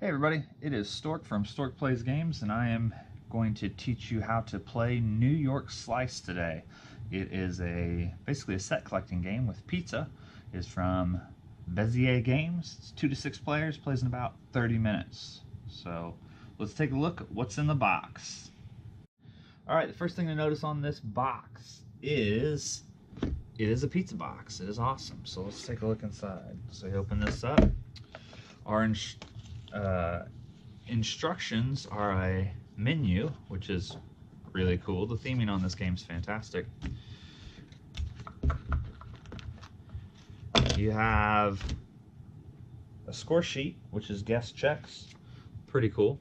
Hey everybody, it is Stork from Stork Plays Games, and I am going to teach you how to play New York Slice today. It is basically a set collecting game with pizza. It is from Bezier Games. It's 2 to 6 players, plays in about 30 minutes. So let's take a look at what's in the box. Alright, the first thing to notice on this box is it is a pizza box. It is awesome. So let's take a look inside. So you open this up. Our instructions are a menu, which is really cool. The theming on this game is fantastic. You have a score sheet, which is guess checks. Pretty cool.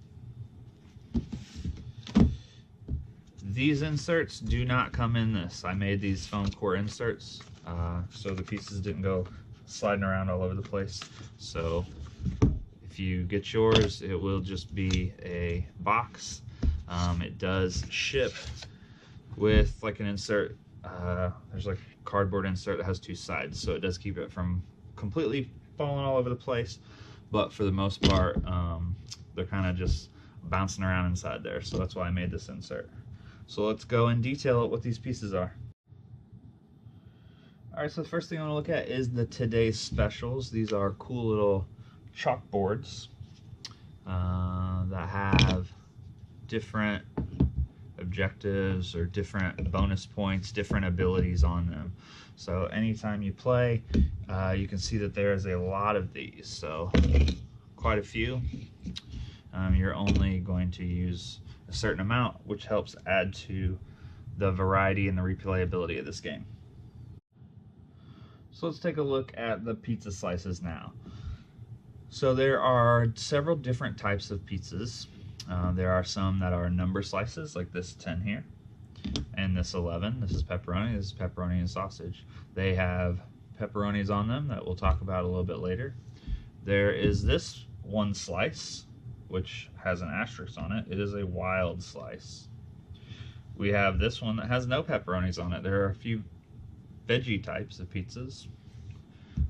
These inserts do not come in this. I made these foam core inserts so the pieces didn't go sliding around all over the place. So if you get yours, it will just be a box. It does ship with like an insert. There's like a cardboard insert that has 2 sides, so it does keep it from completely falling all over the place. But for the most part, they're kind of just bouncing around inside there. So that's why I made this insert. So let's go in detail at what these pieces are. Alright, so the first thing I want to look at is the today's specials. These are cool little chalkboards that have different objectives or different bonus points, different abilities on them. So anytime you play, you can see that there's a lot of these, so quite a few. You're only going to use a certain amount, which helps add to the variety and the replayability of this game. So let's take a look at the pizza slices now. So there are several different types of pizzas. There are some that are number slices, like this 10 here, and this 11. This is pepperoni. This is pepperoni and sausage. They have pepperonis on them that we'll talk about a little bit later. There is this one slice, which has an asterisk on it. It is a wild slice. We have this one that has no pepperonis on it. There are a few veggie types of pizzas.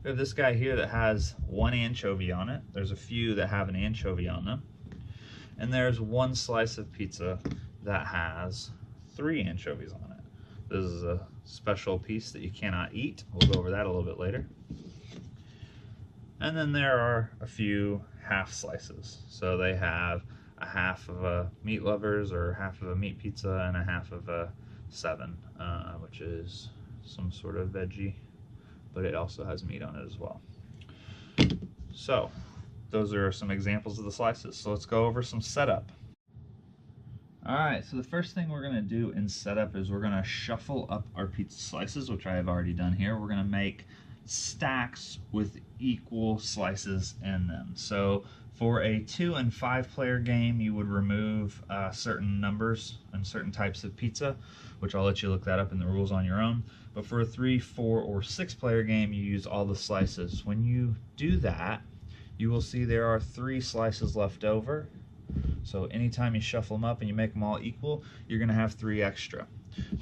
We have this guy here that has 1 anchovy on it. There's a few that have an anchovy on them. And there's one slice of pizza that has 3 anchovies on it. This is a special piece that you cannot eat. We'll go over that a little bit later. And then there are a few half slices. So they have a half of a meat lovers, or half of a meat pizza, and a half of a 7, which is some sort of veggie, but it also has meat on it as well. So those are some examples of the slices. So let's go over some setup. Alright, so the first thing we're going to do in setup is we're going to shuffle up our pizza slices, which I have already done here. We're going to make stacks with equal slices in them. So for a 2 and 5 player game, you would remove certain numbers and certain types of pizza, which I'll let you look that up in the rules on your own. But for a 3, 4, or 6 player game, you use all the slices. When you do that, you will see there are 3 slices left over. So anytime you shuffle them up and you make them all equal, you're going to have 3 extra.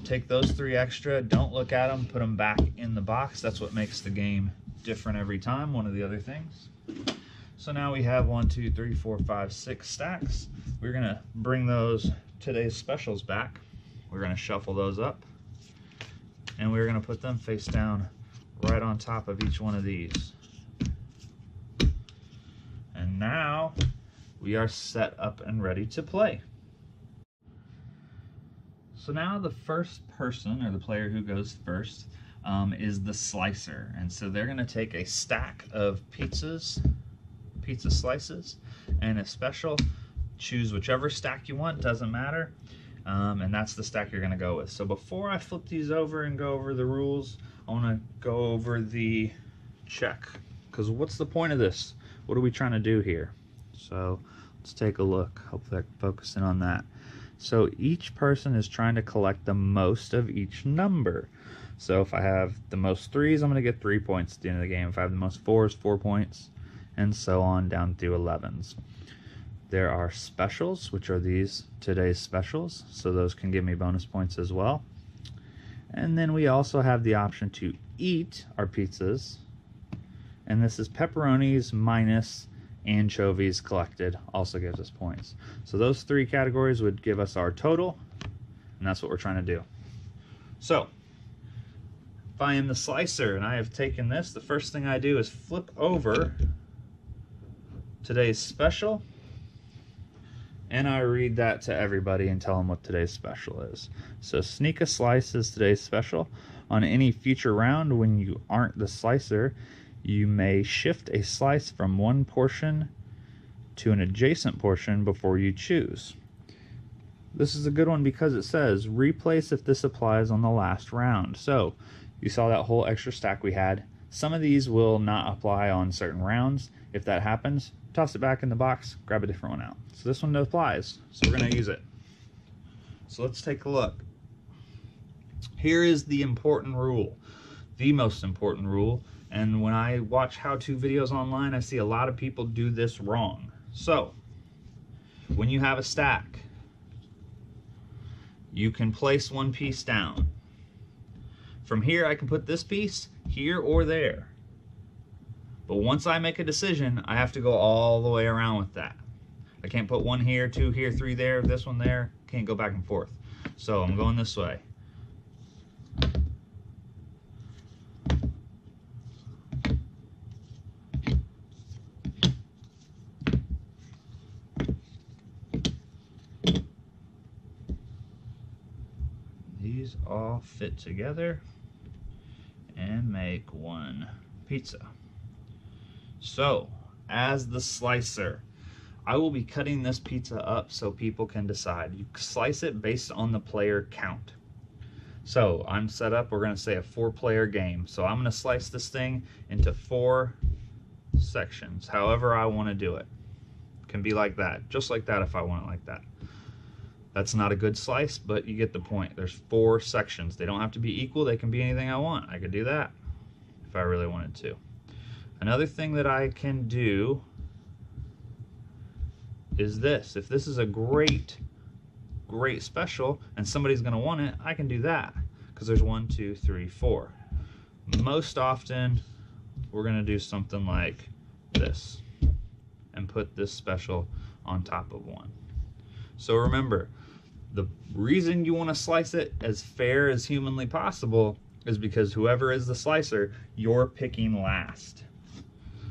Take those 3 extra, don't look at them, put them back in the box. That's what makes the game different every time, one of the other things. So now we have 1, 2, 3, 4, 5, 6 stacks. We're going to bring those today's specials back. We're going to shuffle those up, and we're going to put them face down right on top of each one of these. And now we are set up and ready to play. So now the first person, or the player who goes first, is the slicer. And so they're going to take a stack of pizza slices and a special. Choose whichever stack you want, doesn't matter. And that's the stack you're going to go with. So before I flip these over and go over the rules, I want to go over the check. Because what's the point of this? What are we trying to do here? So let's take a look. Hopefully I can focus in on that. So each person is trying to collect the most of each number. So if I have the most 3s, I'm going to get 3 points at the end of the game. If I have the most 4s, 4 points, and so on down through 11s. There are specials, which are these today's specials, so those can give me bonus points as well. And then we also have the option to eat our pizzas, and this is pepperonis minus anchovies collected also gives us points. So those 3 categories would give us our total, and that's what we're trying to do. So if I am the slicer and I have taken this, the first thing I do is flip over today's special, and I read that to everybody and tell them what today's special is. So sneak a slice is today's special. On any future round when you aren't the slicer, you may shift a slice from one portion to an adjacent portion before you choose. This is a good one because it says replace if this applies on the last round. So you saw that whole extra stack we had. Some of these will not apply on certain rounds. If that happens, toss it back in the box, grab a different one out. So this one applies, so we're going to use it. So let's take a look. Here is the important rule, the most important rule. And when I watch how-to videos online, I see a lot of people do this wrong. So when you have a stack, you can place one piece down. From here, I can put this piece here or there. But once I make a decision, I have to go all the way around with that. I can't put 1 here, 2 here, 3 there, this one there. Can't go back and forth. So I'm going this way. These all fit together and make one pizza. So, as the slicer, I will be cutting this pizza up so people can decide. You slice it based on the player count. So, I'm set up, we're going to say a 4-player game. So, I'm going to slice this thing into 4 sections, however I want to do it. It can be like that, just like that if I want it like that. That's not a good slice, but you get the point. There's 4 sections. They don't have to be equal. They can be anything I want. I could do that if I really wanted to. Another thing that I can do is this. If this is a great special and somebody's going to want it, I can do that because there's 1, 2, 3, 4. Most often, we're going to do something like this and put this special on top of one. So remember, the reason you want to slice it as fair as humanly possible is because whoever is the slicer, you're picking last.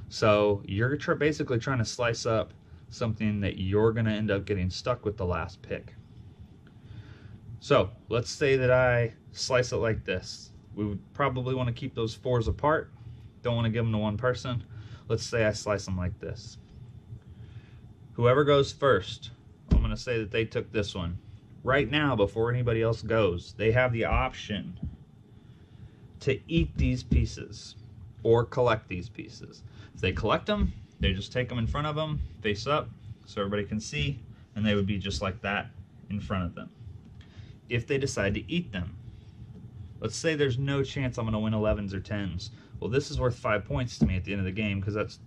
So you're basically trying to slice up something that you're going to end up getting stuck with the last pick. So let's say that I slice it like this. We would probably want to keep those 4s apart. Don't want to give them to one person. Let's say I slice them like this. Whoever goes first, I'm going to say that they took this one. Right now, before anybody else goes, they have the option to eat these pieces or collect these pieces. If they collect them, they just take them in front of them, face up, so everybody can see, and they would be just like that in front of them. If they decide to eat them, let's say there's no chance I'm going to win 11s or 10s. Well, this is worth 5 points to me at the end of the game because that's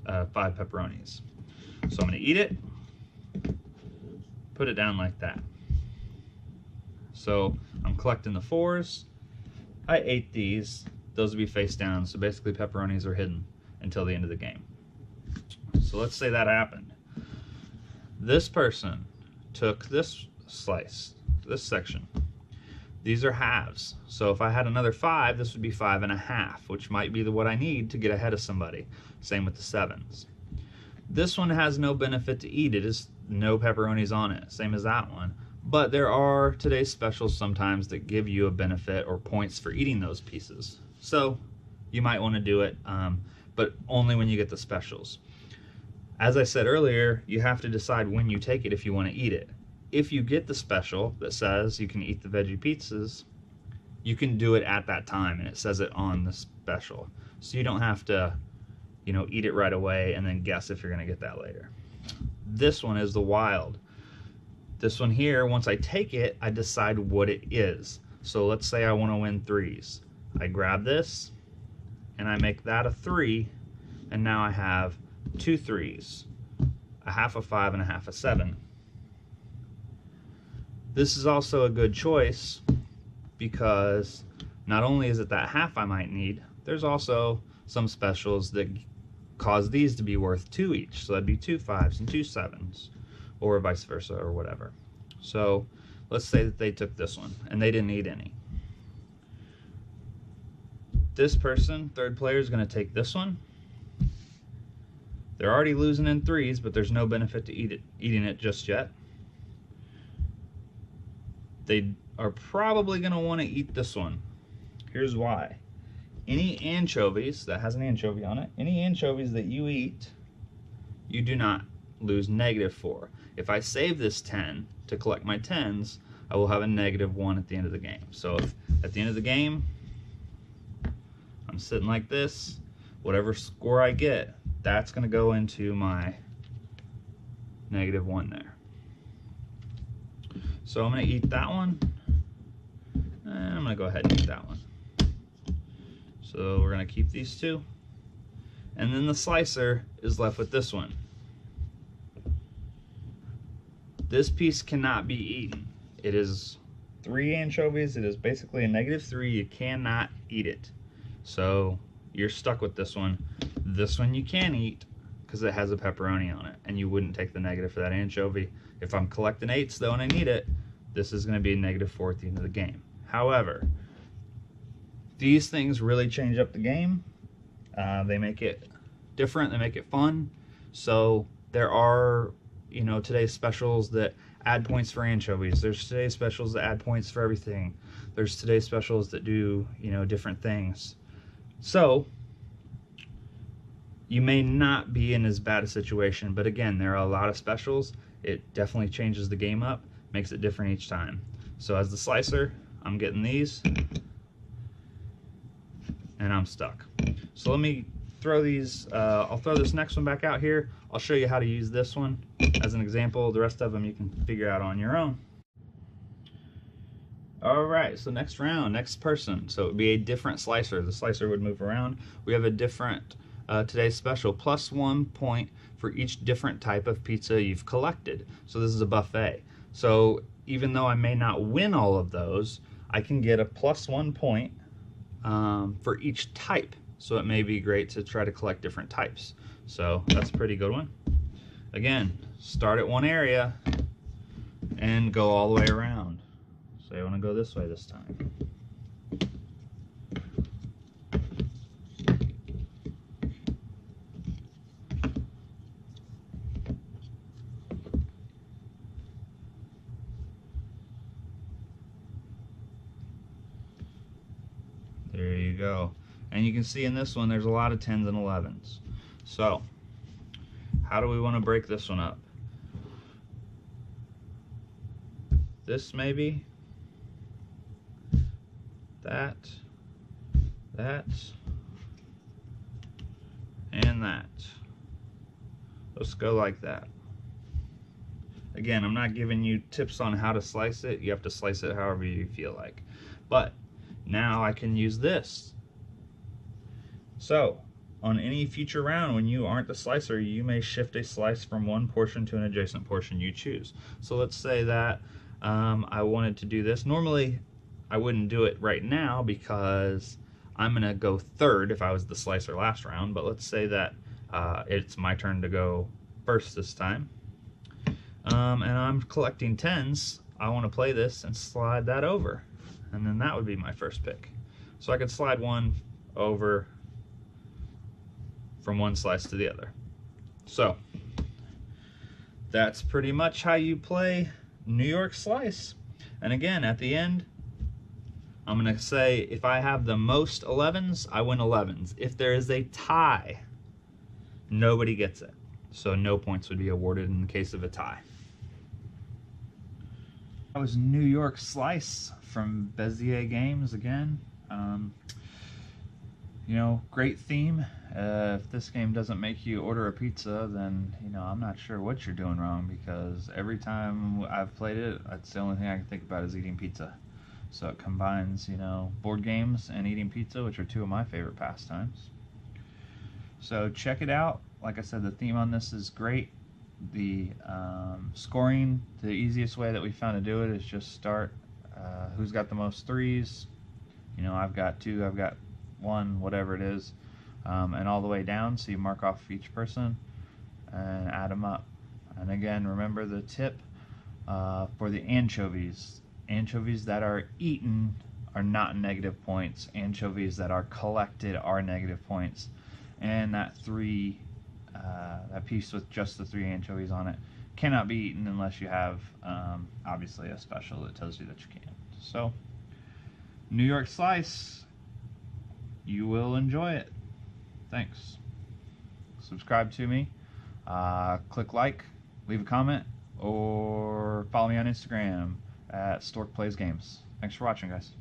5 pepperonis. So I'm going to eat it, put it down like that. So I'm collecting the 4s. I ate these. Those would be face down, so basically pepperonis are hidden until the end of the game. So let's say that happened. This person took this slice, this section. These are halves. So if I had another 5, this would be 5.5, which might be what I need to get ahead of somebody. Same with the 7s. This one has no benefit to eat. It is no pepperonis on it, same as that one. But there are today's specials sometimes that give you a benefit or points for eating those pieces. So you might want to do it, but only when you get the specials. As I said earlier, you have to decide when you take it if you want to eat it. If you get the special that says you can eat the veggie pizzas, you can do it at that time, and it says it on the special. So you don't have to, eat it right away and then guess if you're going to get that later. This one is the wild. This one here, once I take it, I decide what it is. So let's say I want to win 3s. I grab this, and I make that a 3, and now I have 2 3s, a half a 5 and a half a 7. This is also a good choice because not only is it that half I might need, there's also some specials that cause these to be worth 2 each. So that'd be 2 5s and 2 7s, or vice versa, or whatever. So let's say that they took this one and they didn't eat any. This person, third player, is going to take this one. They're already losing in 3s, but there's no benefit to eating it just yet. They are probably going to want to eat this one. Here's why. Any anchovies that has an anchovy on it, any anchovies that you eat, you do not lose -4. If I save this 10 to collect my 10s, I will have a -1 at the end of the game. So if at the end of the game, I'm sitting like this, whatever score I get, that's going to go into my -1 there. So I'm going to eat that one, and I'm going to go ahead and eat that one. So we're going to keep these two, and then the slicer is left with this one. This piece cannot be eaten. It is 3 anchovies. It is basically a -3. You cannot eat it. So you're stuck with this one. This one you can eat because it has a pepperoni on it, and you wouldn't take the negative for that anchovy. If I'm collecting 8s though and I need it, this is going to be a -4 at the end of the game. However, these things really change up the game. They make it different. They make it fun. So there are, you know, today's specials that add points for anchovies. There's today's specials that add points for everything. There's today's specials that do, you know, different things. So you may not be in as bad a situation, but again, there are a lot of specials. It definitely changes the game up, makes it different each time. So as the slicer, I'm getting these, and I'm stuck. So let me throw these, I'll throw this next one back out here. I'll show you how to use this one as an example. The rest of them you can figure out on your own. All right, so next round, next person. So it would be a different slicer. The slicer would move around. We have a different today's special, +1 point for each different type of pizza you've collected. So this is a buffet. So even though I may not win all of those, I can get a +1 point for each type. So it may be great to try to collect different types. So that's a pretty good one. Again, start at one area and go all the way around. So I want to go this way this time. There you go. And you can see in this one there's a lot of 10s and 11s. So how do we want to break this one up? This maybe, that, and that. Let's go like that. Again, I'm not giving you tips on how to slice it. You have to slice it however you feel like. But now I can use this. So on any future round when you aren't the slicer, you may shift a slice from one portion to an adjacent portion you choose. So let's say that I wanted to do this. Normally I wouldn't do it right now because I'm gonna go third if I was the slicer last round, but let's say that it's my turn to go first this time. And I'm collecting 10s. I want to play this and slide that over, and then that would be my first pick. So I could slide one over from one slice to the other. So that's pretty much how you play New York Slice. And again, at the end, I'm gonna say if I have the most 11s, I win 11s. If there is a tie, nobody gets it. So no points would be awarded in the case of a tie. That was New York Slice from Bezier Games again. You know, great theme. If this game doesn't make you order a pizza, then, you know, I'm not sure what you're doing wrong, because every time I've played it, that's the only thing I can think about is eating pizza. So it combines, you know, board games and eating pizza, which are two of my favorite pastimes. So check it out. Like I said, the theme on this is great. The scoring, the easiest way that we found to do it is just start who's got the most 3s. You know, I've got 2, I've got 1, whatever it is. and all the way down, so you mark off each person and add them up. And again, remember the tip for the anchovies. Anchovies that are eaten are not negative points. Anchovies that are collected are negative points. And that piece with just the 3 anchovies on it cannot be eaten unless you have obviously a special that tells you that you can. So New York slice, you will enjoy it. Thanks. Subscribe to me, click like, leave a comment, or follow me on Instagram at Stork Plays Games. Thanks for watching, guys.